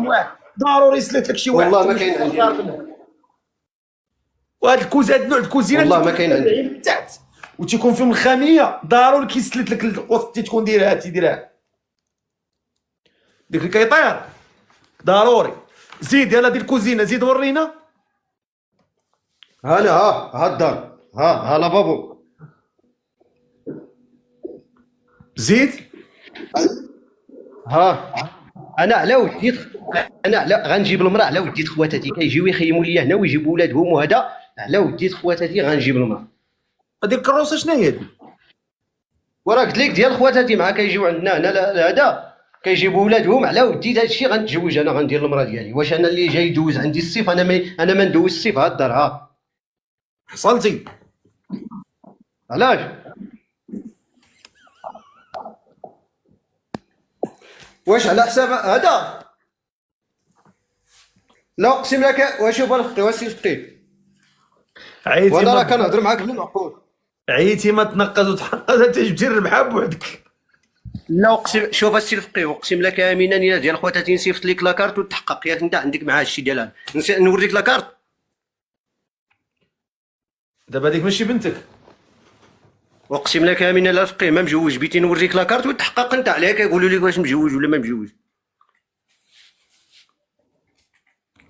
واحد ضروري يسلت لك شي واحد والله ما كاين عندي. وهاد هاد نوع الكوزينه والله ما كاين عندي من تحت وتيكون فيهم الخاميه ضروري كيسلت لك الوسط تكون دايرها تيديرها ديك اللي كيطير ضروري. زيد يلا دير الكوزينه زيد ورينا. ها انا ها الدار ها لافابو زيد ها انا على وديت انا على غنجيب المراه على وديت خواتاتي كيجيو يخيموا لي هنا ويجيبوا ولادهم وهذا على وديت خواتاتي غنجيب المراه. هذيك الكروسه شنو هي؟ وراه قلت لك ديال خواتاتي مع كيجيو عندنا هنا هذا كيجيبوا ولادهم على وديت هادشي غنتزوج انا غندير المراه ديالي. واش انا اللي جاي يدوز عندي الصيف انا ما ندوز الصيف ها الدار ها حصلتي علاش واش على حساب هذا لا اقسم لك واش بالفقي واش الفقي عييتي وانا راه ما كنهضر معاك بالمعقول. عييتي ما تنقز وتحنقز انت جبتي الربحه بوحدك. لا اقسم شوف السي الفقي اقسم لك امينا يا ديال خواتاتي نسيفط لك لاكارت وتحقق ياك انت عندك مع هادشي ديال هذا نوريك لاكارت. دابا هذيك ماشي بنتك. اقسم لك امينا لا الفقي ما مجوج بيتي نوريك لاكارت وتحقق انت عليها كيقولوا لك واش مجوج ولا ما مجوج.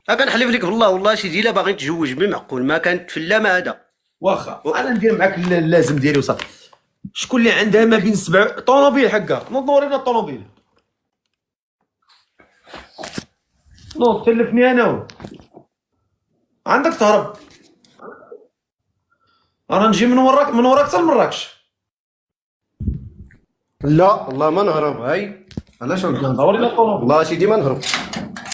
كنحلف لك بالله والله شي ديلا باغي تجوج بالمعقول ما كانت في لا ما هذا. واخا انا ندير معاك اللازم ديالي وصافي. شكون اللي عندها ما بين 7 طوموبيل حقا نوض ورينا الطوموبيل. نوض تلفني انا عندك تهرب. انا نجي من وراك حتى لمراكش. لا والله ما نهرب هاي علاش ورينا الطوموبيل. والله سيدي ما نهرب.